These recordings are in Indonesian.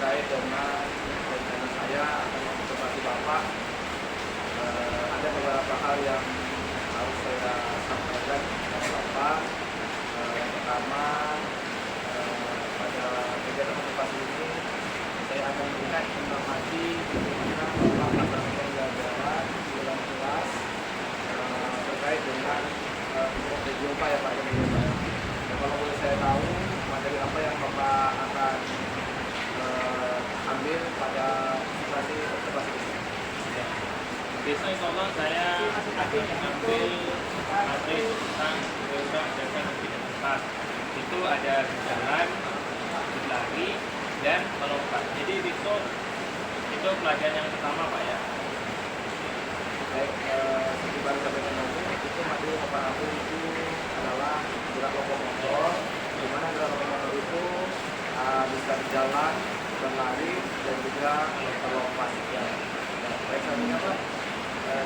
terkait dengan rencana saya akan mengobservasi Bapak. Ada beberapa hal yang harus saya sampaikan kepada Bapak. Yang pertama, pada kegiatan observasi ini saya akan melihat mengamati bagaimana Bapak melakukan pembelajaran di dalam kelas terkait dengan video Pak ya Pak. Dan kalau boleh saya tahu materi apa yang Bapak akan ambil pada observasi ini. Ya. Besok insya Allah saya akan mengambil materi tentang gerak dasar dan tidak tempat. Itu ada berjalan, berlari, dan melompat. Jadi besok itu pelajaran yang pertama Pak ya. Baik, seperti baru sampaikan tadi, itu materi yang Bapak ambil itu adalah gerak lokomotor, di mana gerak lokomotor itu bisa berjalan, berlari, dan juga melompat. Ya. Baik, selanjutnya Pak,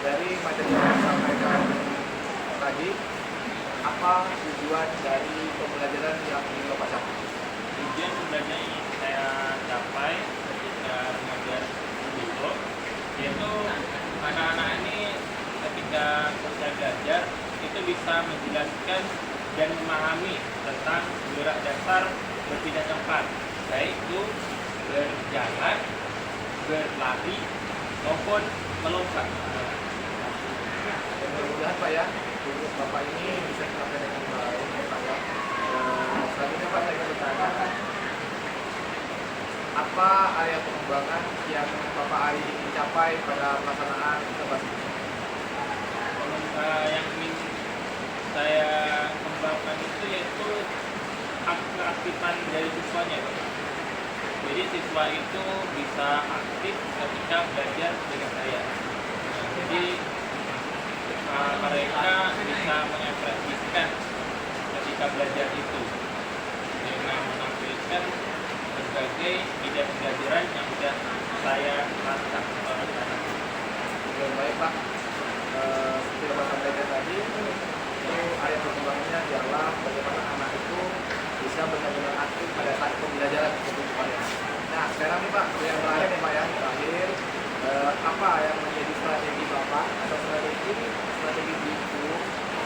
dari materi yang Bapak sampaikan tadi, apa tujuan dari pembelajaran yang ingin Bapak capai? Tujuan pembelajaran yang saya capai ketika mengajar besok, yaitu anak-anak ini ketika saya belajar itu bisa menjelaskan dan memahami tentang gerak dasar berpindah tempat, baik itu berjalan, berlari maupun melompat. Dan mudah-mudahan Pak ya, tugas Bapak ini bisa dicapai dengan baik ya Pak ya. Selanjutnya Pak, saya ingin bertanya, apa area pengembangan yang Bapak hari ini capai pada pelaksanaan observasi? Yang ingin saya kembangkan itu yaitu keaktifan dari siswanya. Jadi siswa itu bisa aktif ketika belajar dengan saya. Jadi mereka bisa mengekspresikan ketika belajar itu dengan menampilkan berbagai ide pembelajaran yang sudah saya rancang. Baik Pak, seperti yang Bapak sampaikan tadi, itu area perkembangannya adalah bagaimana anak itu bisa benar-benar aktif pada saat pembelajaran itu Pak ya. Nah sekarang nih Pak, yang terakhir nih Pak ya, terakhir apa yang menjadi strategi Bapak atau strategi itu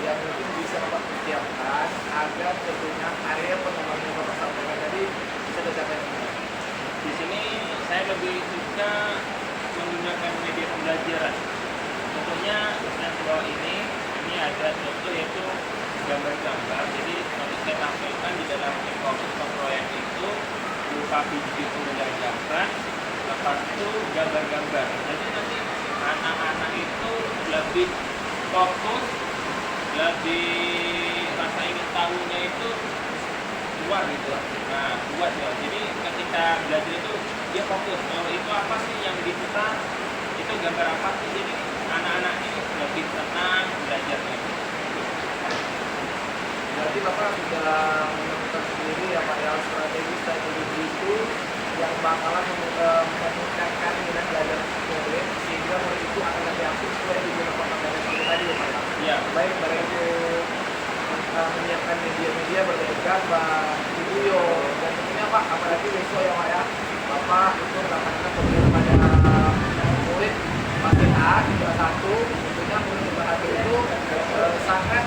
yang mungkin bisa Bapak persiapkan agar tentunya area pengembangan yang Bapak sampaikan tadi bisa tercapai dengan baik? Di sini saya lebih suka menggunakan media pembelajaran. Contohnya yang di bawah ini ada contoh yaitu gambar-gambar. Jadi nanti saya tampilkan di dalam fokus proyek itu berupa video pembelajaran, lepas itu gambar-gambar. Jadi nanti anak-anak itu lebih fokus, lebih rasa ingin tahunya itu keluar gitu. Nah, buat ya. Jadi ketika belajar itu dia fokus. Kalau itu apa sih yang diputar? Itu gambar apa sih? Jadi anak-anak ini lebih tenang belajarnya. Berarti Bapak sudah menemukan sendiri ya Pak ya strategi itu yang bakalan meningkatkan minat belajar murid sehingga murid itu akan lebih aktif sesuai dengan Bapak sampaikan tadi ya Pak ya. Iya. Baik, baik itu menyiapkan media-media berbagai gambar, video, dan tentunya Pak, apalagi besok ya Pak ya, Bapak itu mendapatkan pemberian pada murid kelas A di kelas 1, tentunya murid kelas 1 itu sangat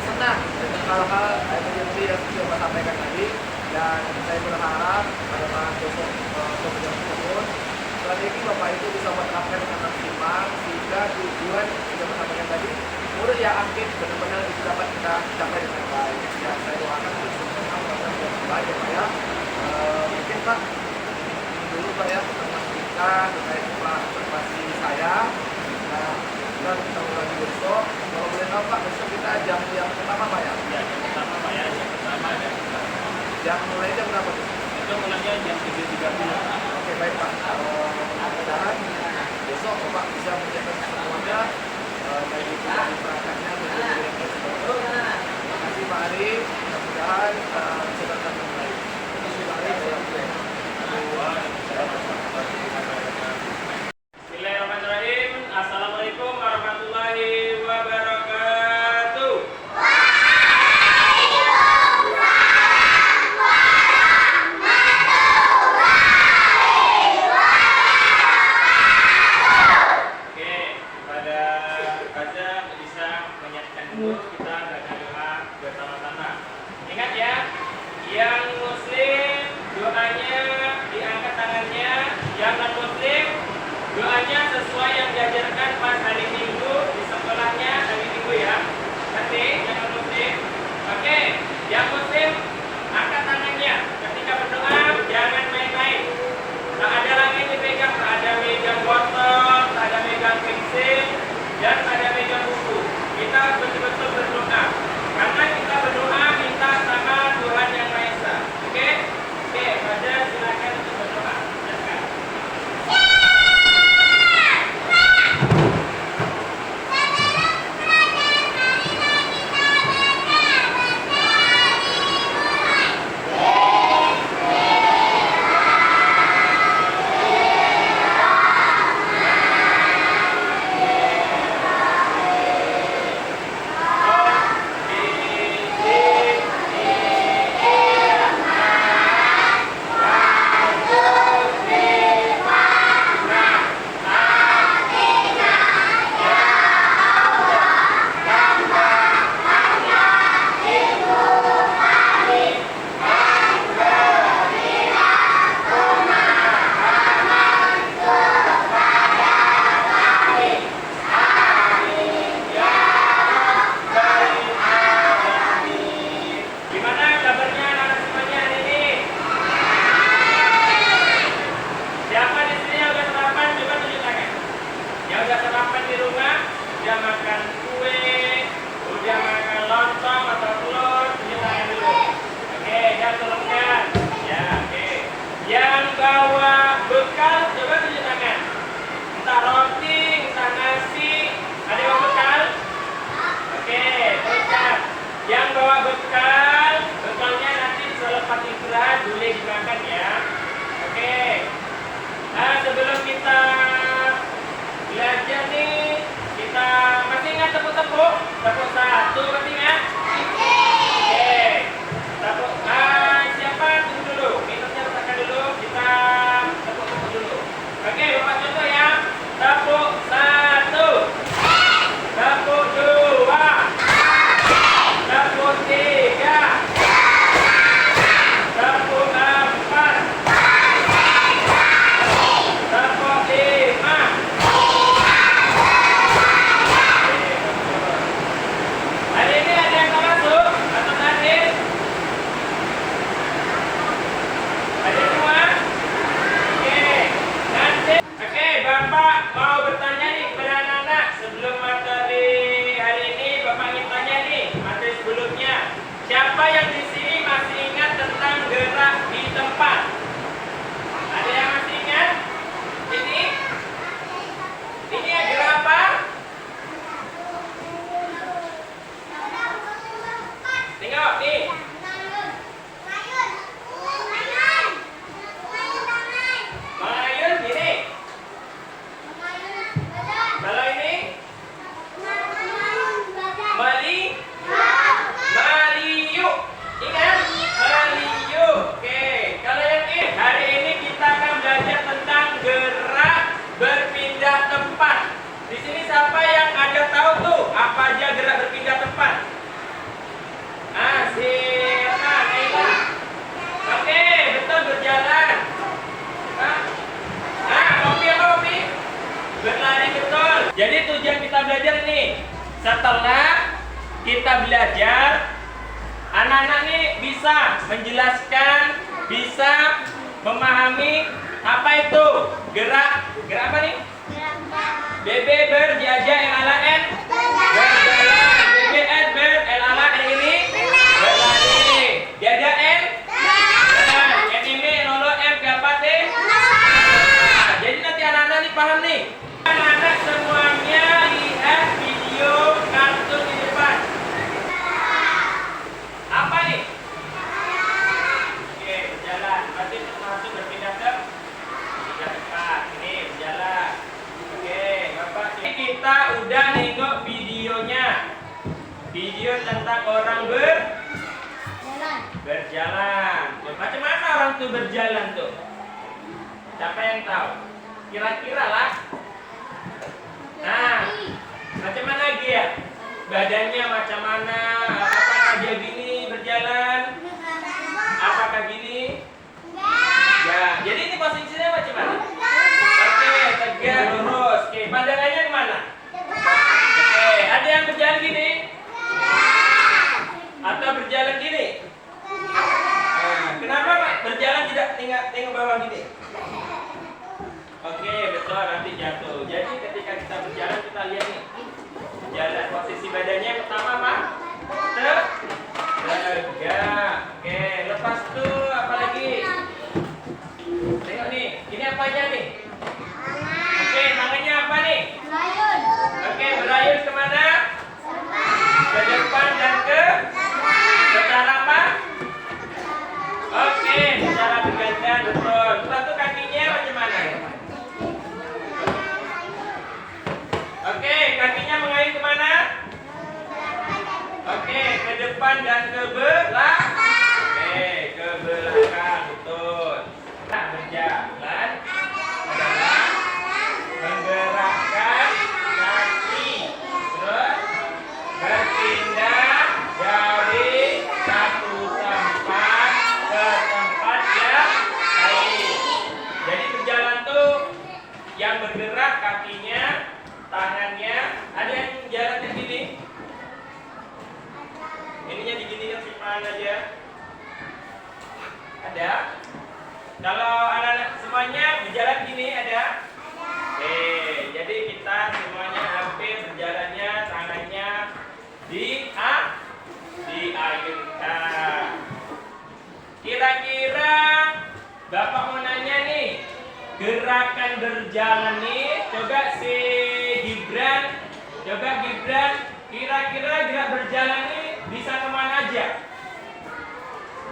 senang dengan hal-hal media yang sudah Bapak sampaikan tadi, dan saya berharap pada saat besok pemberian tersebut strategi Bapak itu bisa menerapkan dengan maksimal sehingga tujuan yang sudah Bapak sampaikan tadi murid yang aktif benar-benar itu dapat kita capai dengan baik. Ya, saya doakan semuanya mudah-mudahan dengan baik ya Pak ya. Mungkin Pak dulu Pak ya pertemuan kita terkait observasi saya. Nah, kita ketemu lagi besok. Kalau boleh tahu Pak, besok kita jam yang pertama Pak ya? Ya, yang pertama Pak ya, yang pertama dan jam mulai jam berapa tuh? itu mulainya jam 7.30. Oke baik Pak. Mudah-mudahan besok Bapak bisa menyiapkan semuanya. Dari perangkatnya menjadi yang terbaik. Terima kasih Pak Ari. Mudah-mudahan bisa tercapai dengan baik. Terima kasih Pak Ari. Bismillahirrahmanirrahim. Assalamualaikum warahmatullahi wabarakatuh. bawa bekal, coba tunjuk tangan. Entah roti, entah nasi. Ada yang bawa bekal? Oke, bekal. Yang bawa bekal, bekalnya nanti selepas istirahat boleh dimakan ya. Oke. Nah, sebelum kita belajar nih, kita masih ingat tepuk-tepuk? Tepuk satu, masih ingat? Oke. Tepuk. Siapa tunggu dulu? Minumnya letakkan dulu. Kita tepuk-tepuk dulu. Oke, Bapak contoh ya. Tepuk satu. Tepuk dua. Tepuk tiga. Tepuk empat. Tepuk lima. Hari ini ada yang tak masuk atau terakhir? Ada semua? Oke. Nanti. Oke, Bapak mau bertanya nih kepada anak-anak sebelum materi hari ini. Bapak ingin tanya nih materi sebelumnya. Siapa yang di sini masih ingat tentang gerak di tempat? Ada yang masih ingat? Ini? Ini ya gerak apa? Tengok nih. Mengayun gini. Kalau ini Maliu. Ingat? Maliu. Oke. Kalau yang ini, hari ini kita akan belajar tentang gerak berpindah tempat. Di sini siapa yang ada tahu tuh apa aja gerak berpindah tempat? Si Naila. Oke, betul berjalan. Kopi apa kopi? Berlari betul. Jadi tujuan kita belajar nih, setelah kita belajar, anak-anak nih bisa menjelaskan, bisa memahami apa itu gerak apa nih? BB berjajah LAN berjalan. BBN LAN ini berlari. Jajah N N ini lolo M ke apa teh? Jadi nanti anak-anak nih paham nih. Anak-anak semuanya lihat video kartun di depan. Apa nih? Oke, berjalan. Berarti termasuk berpindah ke tempat. Ini berjalan. Oke, Bapak. Ini kita udah nengok videonya. Video tentang orang berjalan. Macam mana orang tuh berjalan tuh? Siapa yang tahu? Kira-kira lah. Nah, macam mana lagi ya? Badannya macam mana? Apakah dia gini berjalan? Apakah gini? Ya, jadi ini posisinya macam mana? Oke, tegak, lurus. Oke, pandangannya kemana? Oke, ada yang berjalan gini? Atau berjalan gini? Kenapa Pak berjalan tidak tengok bawah gini? Oke, betul, nanti jatuh. Jadi ketika kita berjalan kita lihat nih. Jalan posisi badannya pertama Pak. Tegak. Oke, lepas tuh apa lagi? Tengok nih, ini apanya nih? Oke, tangannya apa nih? Oke, berayun kemana? Ke depan dan ke cara apa? Oke, cara bergantian betul. Satu kakinya macam mana? Oke, kakinya mengayun kemana? Oke, ke depan dan ke belakang. Oke, ke belakang betul. Nah, berjalan adalah menggerakkan kaki, terus berpindah dari satu tempat ke tempat yang lain. Jadi berjalan tuh yang bergerak kakinya, tangannya. Ada yang jalannya gini? Ininya diginikan simpan aja. Ada? Kalau anak-anak semuanya berjalan gini ada? Jadi kita semuanya hampir berjalannya tangannya diayunkan. Kira-kira Bapak mau nanya nih, gerakan berjalan nih, coba si Gibran, kira-kira gerak berjalan nih bisa kemana aja?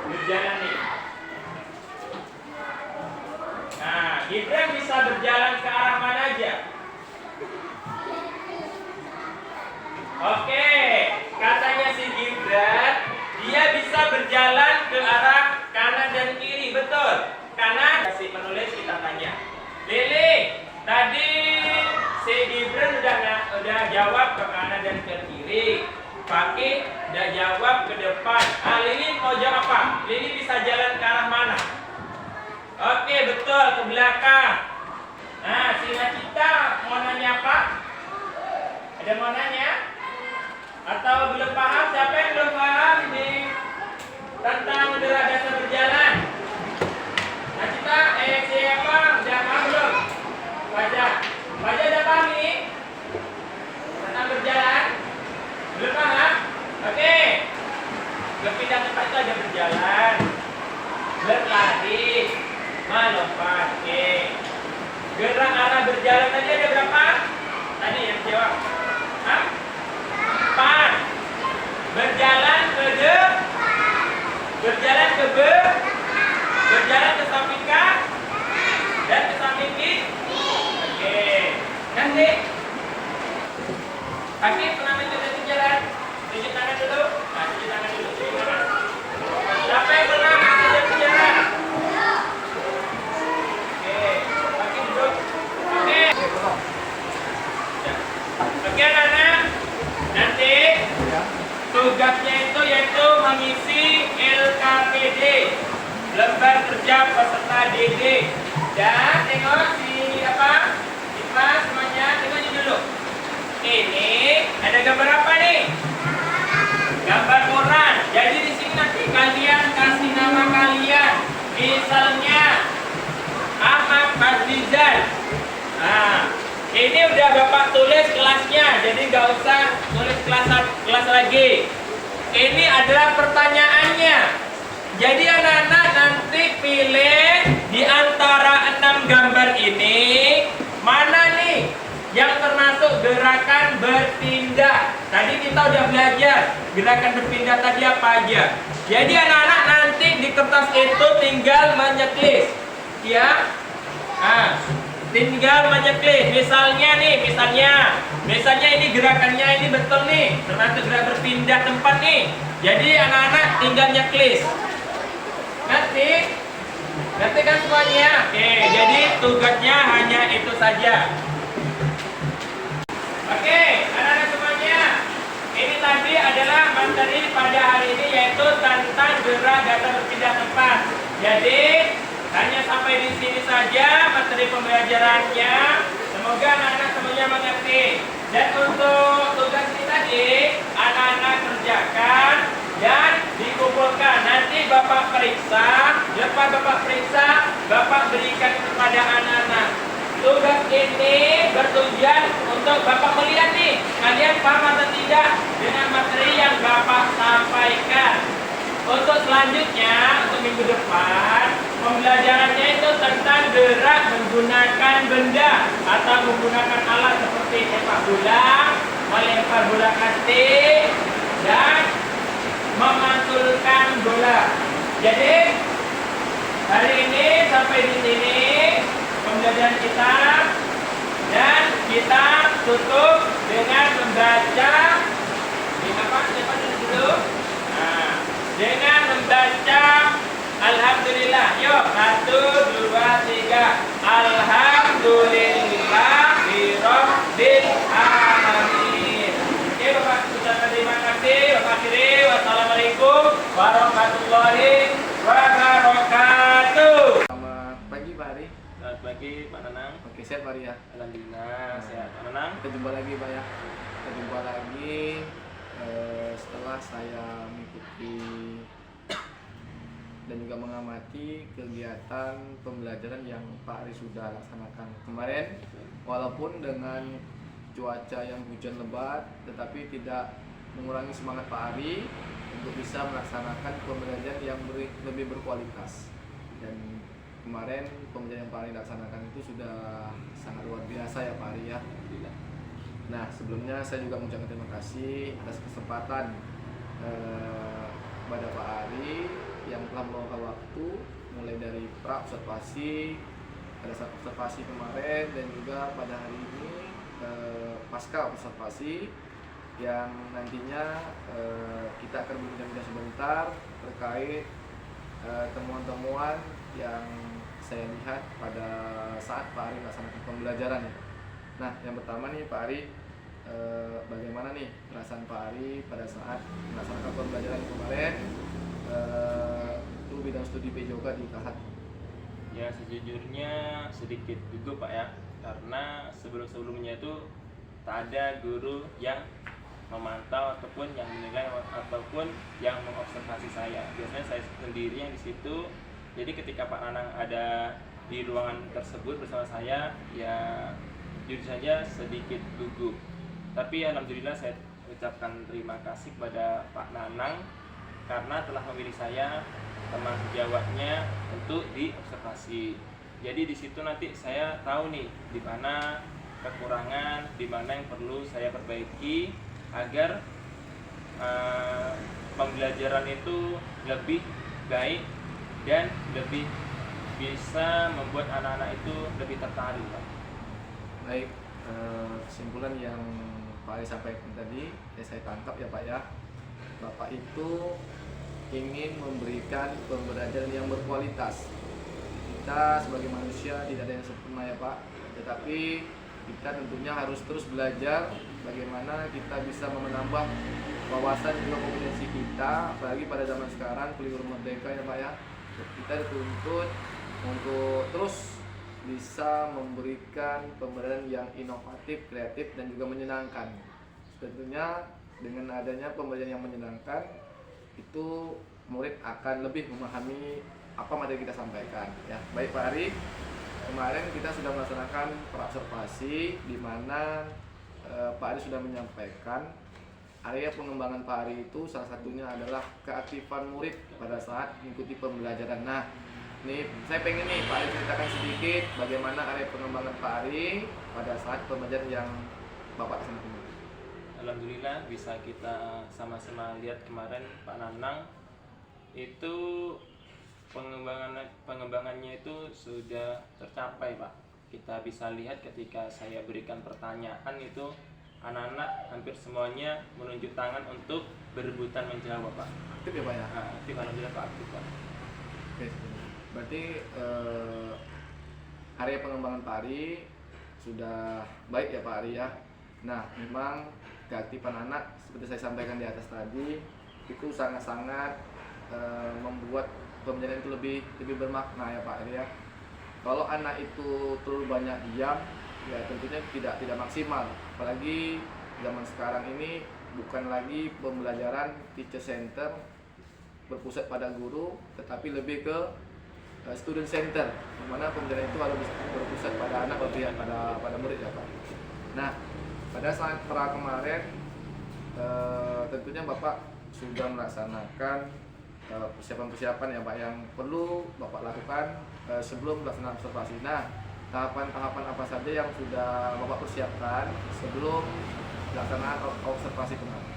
Berjalan nih. Nah, Gibran bisa berjalan ke arah mana aja? Oke, katanya si Gibran, dia bisa berjalan ke arah kanan dan kiri, betul? Kanan, si penulis kita tanya. Lili, tadi si Gibran udah jawab ke kanan dan ke kiri. Paki udah jawab ke depan. Lili mau jawab apa? Lili bisa jalan ke arah mana? Oke, betul, ke belakang. Nah, si Nacita mau nanya apa? Ada mau nanya? Atau belum paham? Siapa yang belum paham nih tentang udara dasar berjalan? Nacita, siapa? Udah paham belum? Wajah udah paham nih tentang berjalan? Belum paham? Oke. Berpindah tempat itu ada berjalan, berlari, melompat. Oke. Gerak arah berjalan tadi ada berapa? Tadi yang jawab. Hah? 4. Berjalan ke samping kanan dan ke samping kiri. Oke. Nanti kaki pernah mencoba jalan? Tunjuk tangan dulu. Nah, tunjuk tangan dulu. Tunjuk tangan. Siapa yang pernah mencoba jalan? Oke. Kaki duduk. Oke. Oke, anak-anak. Nanti tugasnya itu yaitu mengisi LKPD, lembar kerja peserta DD. Dan tengok semuanya tengok dulu. Ini ada gambar apa nih? Gambar koran. Jadi di sini nanti kalian kasih nama kalian. Misalnya Ahmad Fazlizan. Nah, ini udah Bapak tulis kelasnya, jadi nggak usah tulis kelas lagi. Ini adalah pertanyaannya. Jadi anak-anak nanti pilih di antara 6 gambar ini, mana nih yang termasuk gerakan berpindah. Tadi kita udah belajar gerakan berpindah tadi apa aja. Jadi anak-anak nanti di kertas itu tinggal menyeklis, ya. Nah, tinggal menyeklis. Misalnya ini gerakannya ini betul nih, termasuk gerak berpindah tempat nih. Jadi anak-anak tinggal nyeklis. Ngerti kan semuanya? Oke, jadi tugasnya hanya itu saja. Oke, anak-anak semuanya. Ini tadi adalah materi pada hari ini, yaitu tentang gerak datar berpindah tempat. Jadi hanya sampai di sini saja materi pembelajarannya. Semoga anak-anak semuanya mengerti. Dan untuk tugas ini tadi, anak-anak kerjakan dan dikumpulkan. Nanti Bapak periksa. Lepas Bapak periksa, Bapak berikan kepada anak-anak. Tugas ini bertujuan untuk Bapak melihat nih, kalian paham atau tidak dengan materi yang Bapak sampaikan. Untuk selanjutnya, untuk minggu depan, pembelajarannya itu tentang gerak menggunakan benda atau menggunakan alat seperti sepak bola, melempar bola kasti, dan memantulkan bola. Jadi hari ini sampai di sini pembelajaran kita, dan kita tutup dengan membaca dulu. Nah, dengan membaca Alhamdulillah. Yuk, 1, 2, 3. Alhamdulillah Rabbil alamin. Oke, Bapak ucapkan terima kasih. Bapak akhiri. Wassalamualaikum warahmatullahi wabarakatuh. Selamat pagi Pak Ari. Selamat pagi Pak Nanang. Oke, sehat Pak Ari ya. Alhamdulillah sehat Pak Nanang. Kita jumpa lagi Pak ya. Kita jumpa lagi setelah saya mengikuti dan juga mengamati kegiatan pembelajaran yang Pak Ari sudah laksanakan kemarin. Walaupun dengan cuaca yang hujan lebat, tetapi tidak mengurangi semangat Pak Ari untuk bisa melaksanakan pembelajaran yang lebih berkualitas. Dan kemarin pembelajaran yang Pak Ari laksanakan itu sudah sangat luar biasa ya Pak Ari ya. Alhamdulillah. Nah sebelumnya saya juga mengucapkan terima kasih atas kesempatan kepada Pak Ari yang telah meluangkan waktu mulai dari pra observasi, pada saat observasi kemarin dan juga pada hari ini pasca observasi yang nantinya kita akan berbincang sebentar terkait temuan-temuan yang saya lihat pada saat Pak Ari melaksanakan pembelajaran. Nah, yang pertama nih Pak Ari, bagaimana nih perasaan Pak Ari pada saat melaksanakan pembelajaran kemarin itu bidang studi PJOK di Kahat? Ya sejujurnya sedikit gugup Pak ya, karena sebelum-sebelumnya itu tak ada guru yang memantau ataupun yang menilai ataupun yang mengobservasi saya. Biasanya saya sendiri yang di situ. Jadi ketika Pak Nanang ada di ruangan tersebut bersama saya, ya jujur saja sedikit gugup. Tapi alhamdulillah saya ucapkan terima kasih kepada Pak Nanang karena telah memilih saya teman sejawatnya untuk diobservasi. Jadi di situ nanti saya tahu nih di mana kekurangan, di mana yang perlu saya perbaiki agar pembelajaran itu lebih baik dan lebih bisa membuat anak-anak itu lebih tertarik, Pak. Baik, kesimpulan yang Pak Ali sampaikan tadi saya tangkap ya Pak ya, Bapak itu ingin memberikan pembelajaran yang berkualitas. Kita sebagai manusia tidak ada yang sempurna ya Pak, tetapi kita tentunya harus terus belajar bagaimana kita bisa menambah wawasan juga kompetensi kita, apalagi pada zaman sekarang kuliah merdeka ya Pak ya. Kita dituntut untuk terus bisa memberikan pembelajaran yang inovatif, kreatif dan juga menyenangkan. Tentunya dengan adanya pembelajaran yang menyenangkan itu murid akan lebih memahami apa materi kita sampaikan ya. Baik Pak Ari, kemarin kita sudah melaksanakan praobservasi di mana Pak Ari sudah menyampaikan area pengembangan Pak Ari itu salah satunya adalah keaktifan murid pada saat mengikuti pembelajaran. Nah, ini saya pengen nih Pak Ari ceritakan sedikit bagaimana area pengembangan Pak Ari pada saat pembelajaran yang Bapak laksanakan. Alhamdulillah bisa kita sama-sama lihat kemarin Pak Nanang itu pengembangannya itu sudah tercapai Pak. Kita bisa lihat ketika saya berikan pertanyaan itu anak-anak hampir semuanya menunjuk tangan untuk berebutan menjawab Pak. Aktif ya Pak ya? Nah, aktif, alhamdulillah Pak, aktif Pak. Oke, berarti area pengembangan Pak Ari sudah baik ya Pak Ari ya. Nah, memang keaktifan anak seperti saya sampaikan di atas tadi itu sangat-sangat membuat pembelajaran itu lebih bermakna ya Pak Ari ya. Kalau anak itu terlalu banyak diam, ya tentunya tidak maksimal. Apalagi zaman sekarang ini bukan lagi pembelajaran teacher center berpusat pada guru, tetapi lebih ke student center, di mana pembelajaran itu harus berpusat pada anak, berpihak pada murid ya Pak. Nah, pada saat pra kemarin tentunya Bapak sudah melaksanakan persiapan-persiapan ya Pak yang perlu Bapak lakukan sebelum melaksanakan observasi. Nah, tahapan-tahapan apa saja yang sudah Bapak persiapkan sebelum pelaksanaan observasi kemarin?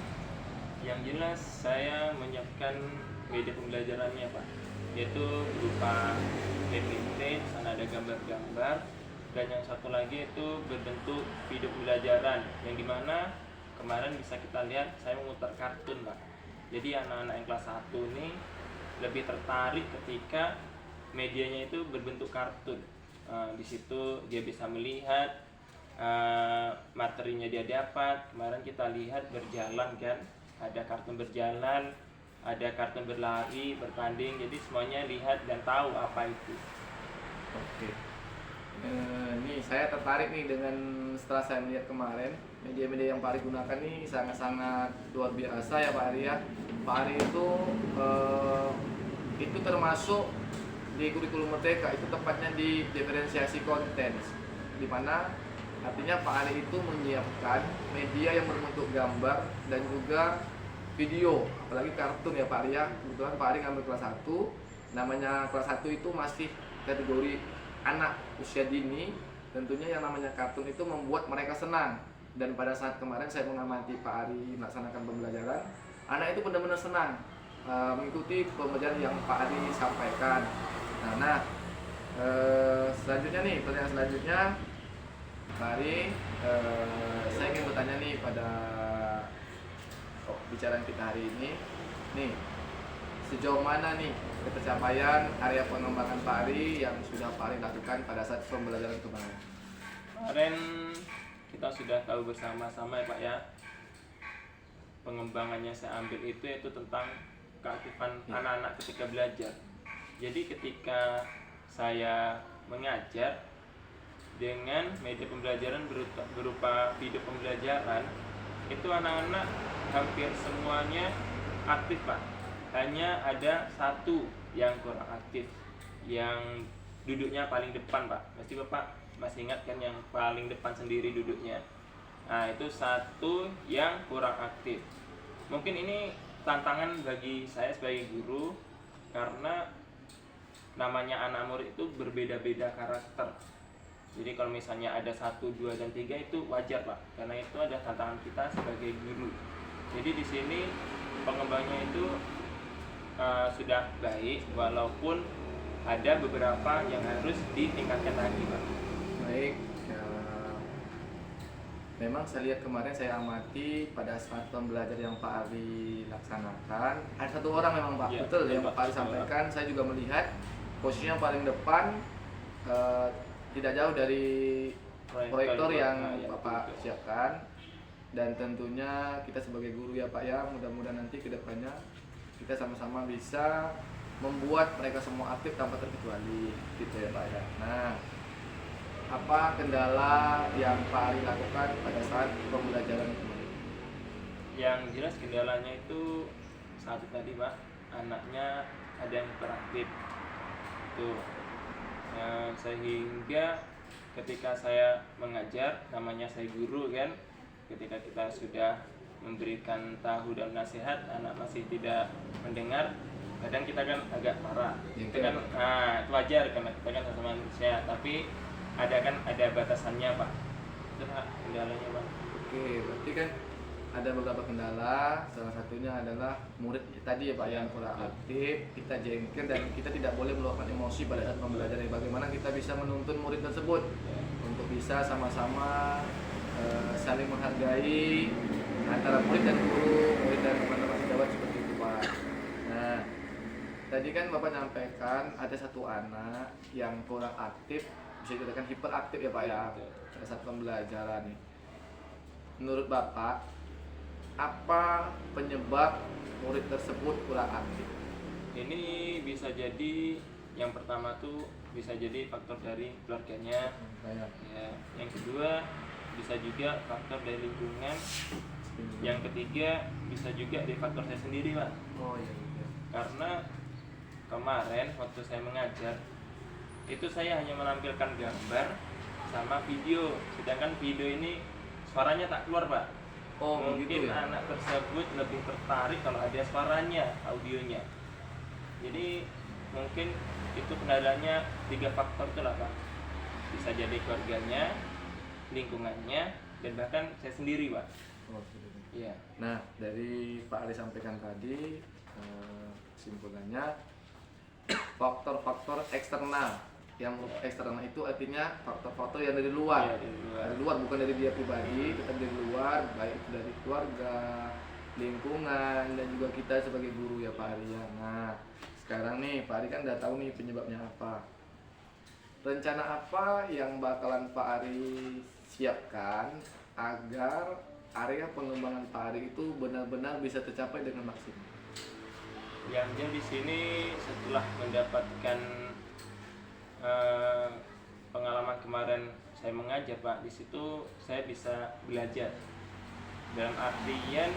Yang jelas saya menyiapkan media pembelajarannya Pak, yaitu berupa PPT, di sana ada gambar-gambar, dan yang satu lagi itu berbentuk video pembelajaran yang dimana kemarin bisa kita lihat saya memutar kartun Pak. Jadi anak-anak yang kelas 1 ini lebih tertarik ketika medianya itu berbentuk kartun. Di situ dia bisa melihat materinya dia dapat. Kemarin kita lihat berjalan kan, ada kartun berjalan, ada kartun berlari, bertanding. Jadi semuanya lihat dan tahu apa itu. Oke. Nih saya tertarik nih dengan setelah saya melihat kemarin media-media yang Pak Ari gunakan nih sangat-sangat luar biasa ya Pak Ari ya. Pak Ari itu termasuk di kurikulum merdeka, itu tepatnya di diferensiasi konten, di mana artinya Pak Ari itu menyiapkan media yang berbentuk gambar dan juga video, apalagi kartun ya Pak Ari ya. Kebetulan Pak Ari ngambil kelas 1, namanya kelas 1 itu masih kategori anak usia dini, tentunya yang namanya kartun itu membuat mereka senang. Dan pada saat kemarin saya mengamati Pak Ari melaksanakan pembelajaran, anak itu benar-benar senang mengikuti pembelajaran yang Pak Ari sampaikan. Selanjutnya nih, pertanyaan selanjutnya, Pak Ari, saya ingin bertanya nih pada bicaraan kita hari ini, nih sejauh mana nih pencapaian area pengembangan Pak Ari yang sudah Pak Ari lakukan pada saat pembelajaran kemarin? Kemarin kita sudah tahu bersama-sama ya Pak ya, pengembangannya saya ambil itu yaitu tentang keaktifan anak-anak ketika belajar. Jadi ketika saya mengajar dengan media pembelajaran berupa video pembelajaran, itu anak-anak hampir semuanya aktif Pak. Hanya ada satu yang kurang aktif, yang duduknya paling depan Pak. Pasti Bapak masih ingat kan yang paling depan sendiri duduknya. Nah itu satu yang kurang aktif. Mungkin ini tantangan bagi saya sebagai guru, karena namanya anak murid itu berbeda-beda karakter. Jadi kalau misalnya ada 1, 2, dan 3 itu wajar Pak, karena itu ada tantangan kita sebagai guru. Jadi di sini pengembangnya itu sudah baik, walaupun ada beberapa yang harus ditingkatkan lagi Pak. Baik, memang saya lihat kemarin saya amati pada saat pembelajaran yang Pak Ari laksanakan, ada satu orang memang Pak, ya, betul yang Pak Ari sampaikan. Saya juga melihat posisinya paling depan, tidak jauh dari proyektor yang Bapak siapkan. Dan tentunya kita sebagai guru ya Pak ya, mudah-mudahan nanti ke depannya kita sama-sama bisa membuat mereka semua aktif tanpa terkecuali, gitu ya Pak ya. Nah, apa kendala yang Pak Ari lakukan pada saat pembelajaran kemarin? Yang jelas kendalanya itu satu tadi Pak, anaknya ada yang hiperaktif itu, sehingga ketika saya mengajar, namanya saya guru kan, ketika kita sudah memberikan tahu dan nasihat, anak masih tidak mendengar, kadang kita kan agak marah. Itu kan, itu wajar karena kita kan sama manusia, tapi ada batasannya Pak. Itu kendalanya Pak. Oke, berarti kan ada beberapa kendala, salah satunya adalah murid tadi ya Pak yang kurang aktif, kita jengkel dan kita tidak boleh meluapkan emosi pada saat pembelajaran. Bagaimana kita bisa menuntun murid tersebut untuk bisa sama-sama saling menghargai antara murid dan guru, murid dan teman-teman sejawat, seperti itu Pak. Nah, tadi kan Bapak nyampaikan ada satu anak yang kurang aktif, bisa dikatakan hiperaktif ya Pak ya, pada saat pembelajaran nih. Menurut Bapak, apa penyebab murid tersebut kurang aktif? Ini bisa jadi yang pertama tuh bisa jadi faktor dari keluarganya. Ya, yang kedua bisa juga faktor dari lingkungan. Yang ketiga bisa juga dari faktor saya sendiri Pak. Oh iya. Karena kemarin waktu saya mengajar itu saya hanya menampilkan gambar sama video, sedangkan video ini suaranya tak keluar Pak. Oh, mungkin begitu ya? anak tersebut lebih tertarik kalau ada suaranya, audionya. Jadi mungkin itu kendalanya 3 faktor itu lah Pak. Bisa jadi keluarganya, lingkungannya, dan bahkan saya sendiri Pak. Oh, gitu. Iya. Nah, dari Pak Ari sampaikan tadi, kesimpulannya faktor-faktor eksternal. Yang eksternal itu artinya faktor-faktor yang dari luar. Iya, Dari luar, bukan dari dia pribadi, tetapi dari luar, baik itu dari keluarga, lingkungan, dan juga kita sebagai guru ya Pak Ari ya. Nah, sekarang nih Pak Ari kan udah tahu nih penyebabnya apa. Rencana apa yang bakalan Pak Ari siapkan agar area pengembangan Pak Ari itu benar-benar bisa tercapai dengan maksimal? Yang di sini setelah mendapatkan pengalaman kemarin saya mengajar Pak, di situ saya bisa belajar. Dalam artian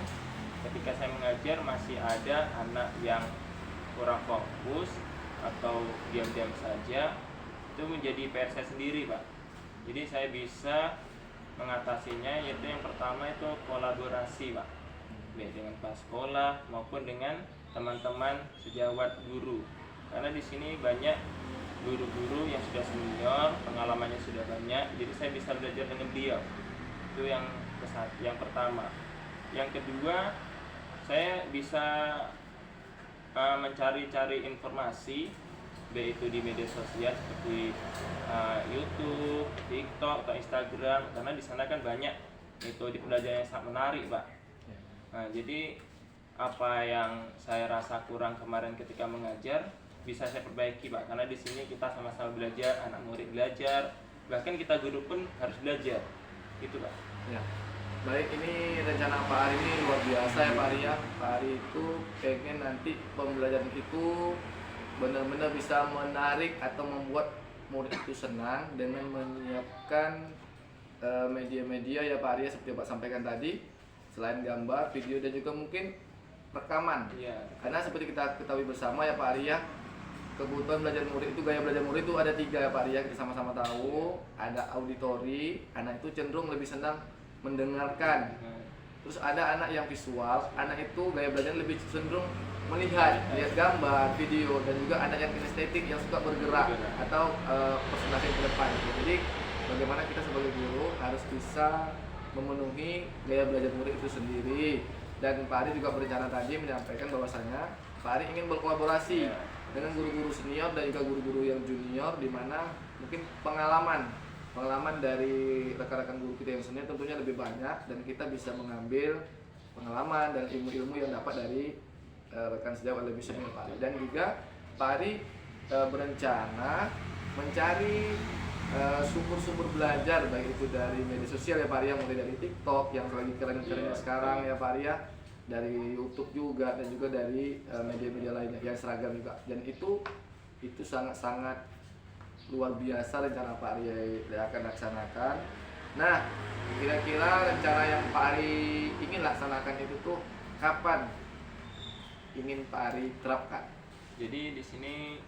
ketika saya mengajar masih ada anak yang kurang fokus atau diam-diam saja, itu menjadi PR saya sendiri Pak. Jadi saya bisa mengatasinya, yaitu yang pertama itu kolaborasi Pak, baik dengan kepala sekolah maupun dengan teman-teman sejawat guru. Karena di sini banyak guru-guru yang sudah senior, pengalamannya sudah banyak, jadi saya bisa belajar dengan beliau. Itu yang pertama. Yang kedua, saya bisa mencari-cari informasi baik itu di media sosial seperti YouTube, TikTok, atau Instagram, karena di sana kan banyak metode pembelajaran yang sangat menarik, Pak. Nah, jadi apa yang saya rasa kurang kemarin ketika mengajar bisa saya perbaiki, Pak, karena di sini kita sama-sama belajar, anak murid belajar, bahkan kita guru pun harus belajar, gitu, Pak. Ya. Baik, ini rencana Pak Ari ini luar biasa ya Pak Ari ya. Pak Ari itu pengen nanti pembelajaran itu benar-benar bisa menarik atau membuat murid itu senang dengan menyiapkan media-media ya Pak Ari ya, seperti Pak sampaikan tadi, selain gambar, video, dan juga mungkin rekaman. Iya. Karena seperti kita ketahui bersama ya Pak Ari ya, kebutuhan belajar murid itu, gaya belajar murid itu ada 3 ya Pak Ari ya, kita sama-sama tahu. Ada auditori, anak itu cenderung lebih senang mendengarkan. Terus ada anak yang visual, anak itu gaya belajar lebih cenderung melihat, lihat gambar, video, dan juga anak yang kinestetik yang suka bergerak atau presentasi ke depan. Jadi bagaimana kita sebagai guru harus bisa memenuhi gaya belajar murid itu sendiri. Dan Pak Ari juga berencana tadi menyampaikan bahwasanya Pak Ari ingin berkolaborasi dengan guru-guru senior dan juga guru-guru yang junior, di mana mungkin pengalaman dari rekan-rekan guru kita yang senior tentunya lebih banyak, dan kita bisa mengambil pengalaman dan ilmu-ilmu yang dapat dari rekan sejawat lebih senior Pak Ari. Dan juga Pak Ari berencana mencari sumber-sumber belajar, baik itu dari media sosial ya Pak Ari, mulai dari TikTok yang lagi keren-kerennya sekarang ya Pak Ari, dari YouTube juga, dan juga dari media-media lainnya yang seragam juga. Dan itu sangat-sangat luar biasa rencana Pak Ari yang akan laksanakan. Nah, kira-kira rencana yang Pak Ari ingin laksanakan itu tuh kapan ingin Pak Ari terapkan? Jadi di sini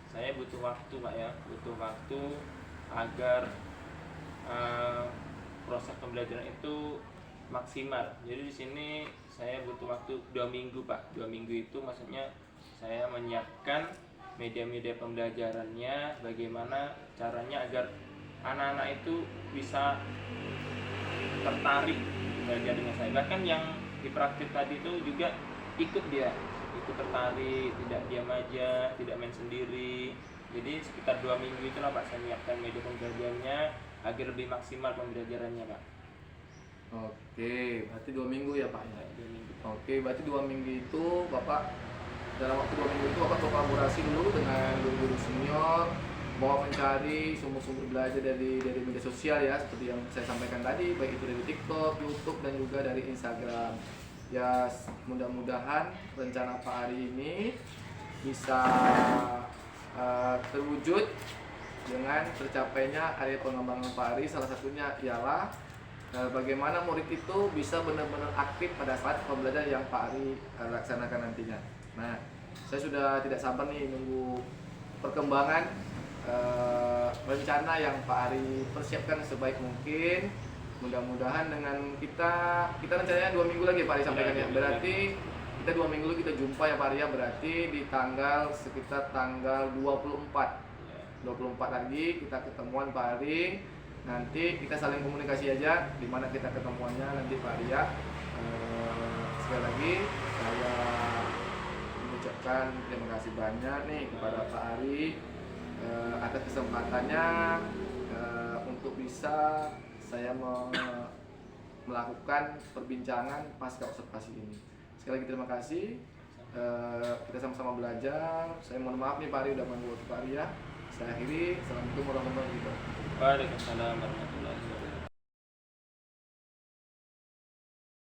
saya butuh waktu, Pak ya, butuh waktu agar proses pembelajaran itu maksimal. Jadi di sini saya butuh waktu 2 minggu, Pak. 2 minggu itu maksudnya saya menyiapkan media-media pembelajarannya, bagaimana caranya agar anak-anak itu bisa tertarik belajar dengan saya. Bahkan yang di praktik tadi itu juga ikut tertarik, tidak diam aja, tidak main sendiri. Jadi sekitar 2 minggu itulah Pak saya menyiapkan media pembelajarannya agar lebih maksimal pembelajarannya, Pak. Oke, berarti 2 minggu ya Pak ya? 2 minggu. Oke, berarti 2 minggu itu Bapak, dalam waktu 2 minggu itu Bapak berkolaborasi dulu dengan guru-guru senior, bahwa mencari sumber-sumber belajar dari media sosial ya, seperti yang saya sampaikan tadi, baik itu dari TikTok, YouTube, dan juga dari Instagram. Ya, mudah-mudahan rencana Pak Ari ini bisa terwujud dengan tercapainya area pengembangan Pak Ari. Salah satunya ialah bagaimana murid itu bisa benar-benar aktif pada saat pembelajaran yang Pak Ari laksanakan nantinya. Nah, saya sudah tidak sabar nih nunggu perkembangan rencana yang Pak Ari persiapkan sebaik mungkin. Mudah-mudahan dengan kita rencananya 2 minggu lagi Pak Ari sampaikan ya. Berarti kita 2 minggu lagi kita jumpa ya Pak Ari ya. Berarti di sekitar tanggal 24 lagi kita ketemuan Pak Ari. Nanti kita saling komunikasi aja di mana kita ketemuannya nanti Pak Ari ya. Sekali lagi saya mengucapkan terima kasih banyak nih kepada Pak Ari atas kesempatannya untuk bisa saya melakukan perbincangan pasca observasi ini. Sekali lagi terima kasih. Kita sama-sama belajar. Saya mohon maaf nih Pak Ari udah mengganggu Pak Ari ya. Saya akhiri. Assalamualaikum warahmatullahi wabarakatuh. Waalaikumsalam warahmatullahi wabarakatuh.